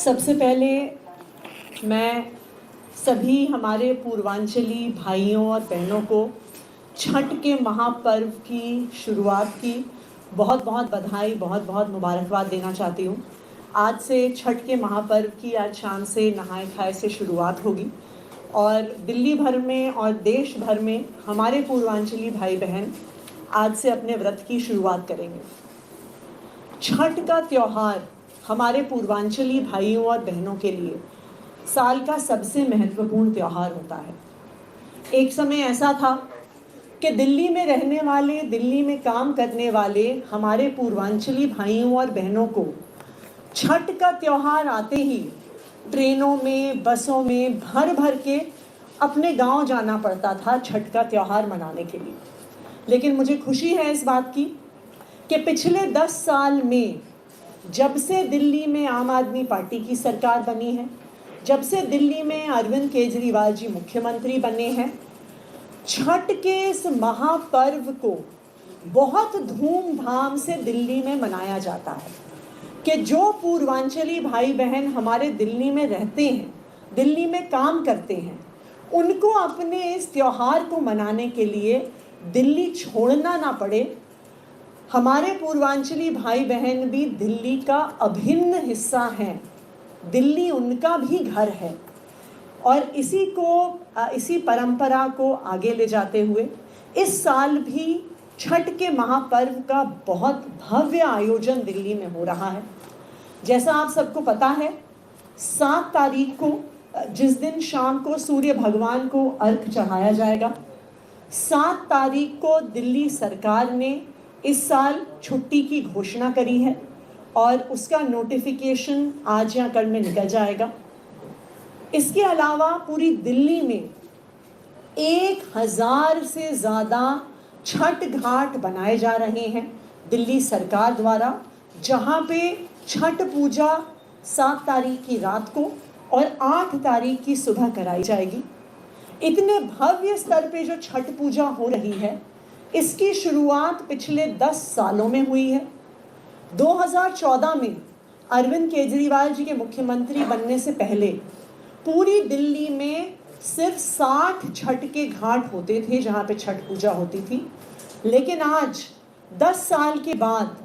सबसे पहले मैं सभी हमारे पूर्वांचली भाइयों और बहनों को छठ के महापर्व की शुरुआत की बहुत बहुत बधाई, बहुत बहुत मुबारकबाद देना चाहती हूँ। आज से छठ के महापर्व की आज शाम से नहाए खाए से शुरुआत होगी और दिल्ली भर में और देश भर में हमारे पूर्वांचली भाई बहन आज से अपने व्रत की शुरुआत करेंगे। छठ का त्यौहार हमारे पूर्वांचली भाइयों और बहनों के लिए साल का सबसे महत्वपूर्ण त्यौहार होता है। एक समय ऐसा था कि दिल्ली में रहने वाले, दिल्ली में काम करने वाले हमारे पूर्वांचली भाइयों और बहनों को छठ का त्यौहार आते ही ट्रेनों में, बसों में भर भर के अपने गांव जाना पड़ता था छठ का त्यौहार मनाने के लिए। लेकिन मुझे खुशी है इस बात की कि पिछले 10 साल में जब से दिल्ली में आम आदमी पार्टी की सरकार बनी है, जब से दिल्ली में अरविंद केजरीवाल जी मुख्यमंत्री बने हैं, छठ के इस महापर्व को बहुत धूमधाम से दिल्ली में मनाया जाता है कि जो पूर्वांचली भाई बहन हमारे दिल्ली में रहते हैं, दिल्ली में काम करते हैं, उनको अपने इस त्यौहार को मनाने के लिए दिल्ली छोड़ना ना पड़े। हमारे पूर्वांचली भाई बहन भी दिल्ली का अभिन्न हिस्सा हैं, दिल्ली उनका भी घर है और इसी परंपरा को आगे ले जाते हुए इस साल भी छठ के महापर्व का बहुत भव्य आयोजन दिल्ली में हो रहा है। जैसा आप सबको पता है, 7 तारीख को जिस दिन शाम को सूर्य भगवान को अर्घ चढ़ाया जाएगा, 7 तारीख को दिल्ली सरकार ने इस साल छुट्टी की घोषणा करी है और उसका नोटिफिकेशन आज या कल में निकल जाएगा। इसके अलावा पूरी दिल्ली में 1000 से ज़्यादा छठ घाट बनाए जा रहे हैं दिल्ली सरकार द्वारा, जहां पे छठ पूजा 7 तारीख की रात को और 8 तारीख की सुबह कराई जाएगी। इतने भव्य स्तर पे जो छठ पूजा हो रही है, इसकी शुरुआत पिछले 10 सालों में हुई है। 2014 में अरविंद केजरीवाल जी के मुख्यमंत्री बनने से पहले पूरी दिल्ली में सिर्फ 60 छठ के घाट होते थे जहां पे छठ पूजा होती थी। लेकिन आज 10 साल के बाद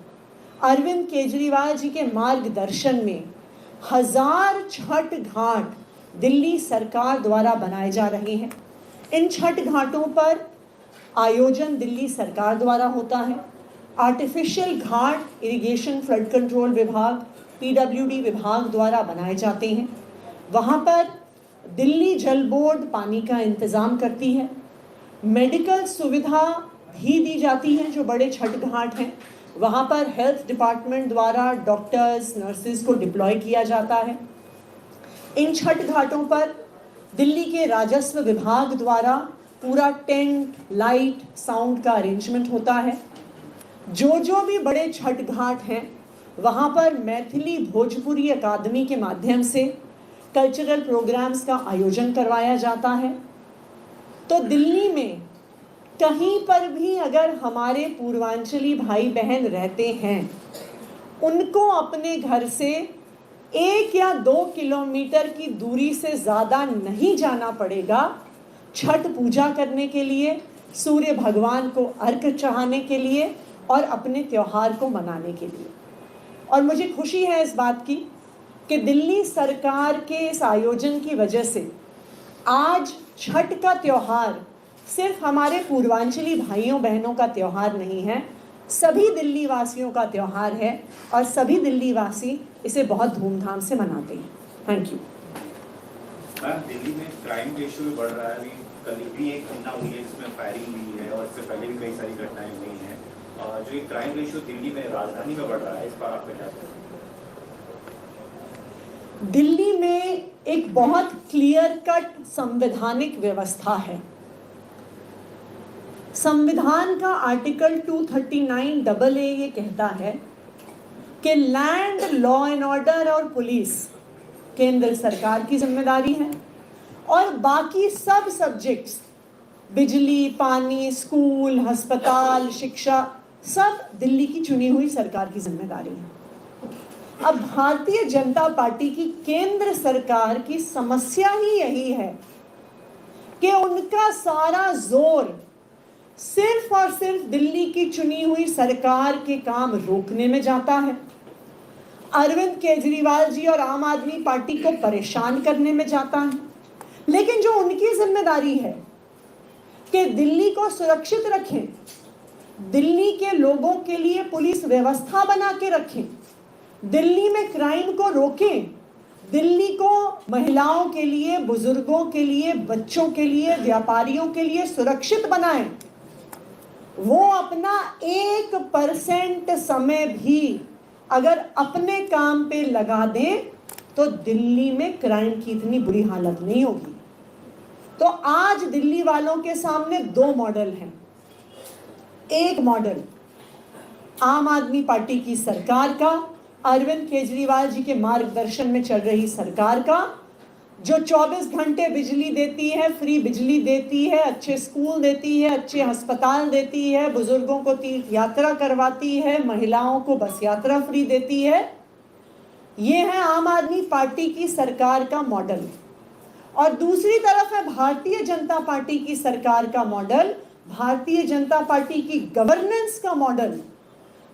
अरविंद केजरीवाल जी के मार्गदर्शन में 1000 छठ घाट दिल्ली सरकार द्वारा बनाए जा रहे हैं। इन छठ घाटों पर आयोजन दिल्ली सरकार द्वारा होता है। आर्टिफिशियल घाट इरिगेशन फ्लड कंट्रोल विभाग, पीडब्ल्यूडी विभाग द्वारा बनाए जाते हैं। वहाँ पर दिल्ली जल बोर्ड पानी का इंतज़ाम करती है। मेडिकल सुविधा भी दी जाती है। जो बड़े छठ घाट हैं वहाँ पर हेल्थ डिपार्टमेंट द्वारा डॉक्टर्स, नर्सिस को डिप्लॉय किया जाता है। इन छठ घाटों पर दिल्ली के राजस्व विभाग द्वारा पूरा टेंट, लाइट, साउंड का अरेंजमेंट होता है। जो भी बड़े छठ घाट हैं वहाँ पर मैथिली भोजपुरी अकादमी के माध्यम से कल्चरल प्रोग्राम्स का आयोजन करवाया जाता है। तो दिल्ली में कहीं पर भी अगर हमारे पूर्वांचली भाई बहन रहते हैं, उनको अपने घर से 1 या 2 किलोमीटर की दूरी से ज़्यादा नहीं जाना पड़ेगा छठ पूजा करने के लिए, सूर्य भगवान को अर्घ चढ़ाने के लिए और अपने त्यौहार को मनाने के लिए। और मुझे खुशी है इस बात की कि दिल्ली सरकार के इस आयोजन की वजह से आज छठ का त्यौहार सिर्फ हमारे पूर्वांचली भाइयों बहनों का त्यौहार नहीं है, सभी दिल्ली वासियों का त्यौहार है और सभी दिल्ली वासी इसे बहुत धूमधाम से मनाते हैं। Thank you. दिल्ली में क्राइम रेशियो भी बढ़ रहा है। अभी कल भी एक घटना हुई है जिसमें फायरिंग हुई है और इससे पहले भी कई सारी घटनाएं हुई हैं। जो ये क्राइम रेशियो दिल्ली में, राजधानी में बढ़ रहा है, इस पर आपका क्या कहना है? दिल्ली में एक बहुत क्लियर कट संवैधानिक व्यवस्था है। संविधान का आर्टिकल 239AA ये कहता है कि लैंड, लॉ एंड ऑर्डर और पुलिस केंद्र सरकार की जिम्मेदारी है और बाकी सब सब्जेक्ट्स, बिजली, पानी, स्कूल, अस्पताल, शिक्षा, सब दिल्ली की चुनी हुई सरकार की जिम्मेदारी है। अब भारतीय जनता पार्टी की केंद्र सरकार की समस्या ही यही है कि उनका सारा जोर सिर्फ और सिर्फ दिल्ली की चुनी हुई सरकार के काम रोकने में जाता है, अरविंद केजरीवाल जी और आम आदमी पार्टी को परेशान करने में जाता है। लेकिन जो उनकी जिम्मेदारी है कि दिल्ली को सुरक्षित रखें, दिल्ली के लोगों के लिए पुलिस व्यवस्था बना के रखें, दिल्ली में क्राइम को रोकें, दिल्ली को महिलाओं के लिए, बुजुर्गों के लिए, बच्चों के लिए, व्यापारियों के लिए सुरक्षित बनाएं, वो अपना 1% समय भी अगर अपने काम पे लगा दें तो दिल्ली में क्राइम की इतनी बुरी हालत नहीं होगी। तो आज दिल्ली वालों के सामने दो मॉडल हैं। एक मॉडल आम आदमी पार्टी की सरकार का, अरविंद केजरीवाल जी के मार्गदर्शन में चल रही सरकार का, जो 24 घंटे बिजली देती है, फ्री बिजली देती है, अच्छे स्कूल देती है, अच्छे अस्पताल देती है, बुजुर्गों को तीर्थ यात्रा करवाती है, महिलाओं को बस यात्रा फ्री देती है। ये है आम आदमी पार्टी की सरकार का मॉडल। और दूसरी तरफ है भारतीय जनता पार्टी की सरकार का मॉडल, भारतीय जनता पार्टी की गवर्नेंस का मॉडल,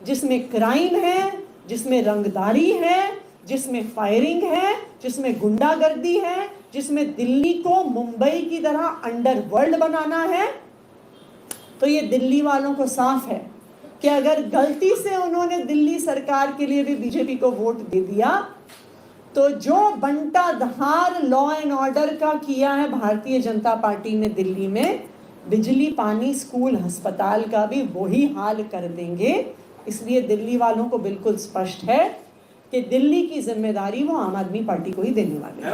जिसमें क्राइम है, जिसमें रंगदारी है, जिसमें फायरिंग है, जिसमें गुंडागर्दी है, जिसमें दिल्ली को मुंबई की तरह अंडरवर्ल्ड बनाना है। तो ये दिल्ली वालों को साफ है कि अगर गलती से उन्होंने दिल्ली सरकार के लिए भी बीजेपी को वोट दे दिया तो जो बंटाधार लॉ एंड ऑर्डर का किया है भारतीय जनता पार्टी ने दिल्ली में, बिजली, पानी, स्कूल, अस्पताल का भी वही हाल कर देंगे। इसलिए दिल्ली वालों को बिल्कुल स्पष्ट है कि दिल्ली की जिम्मेदारी वो आम आदमी पार्टी को ही देने वाले हैं।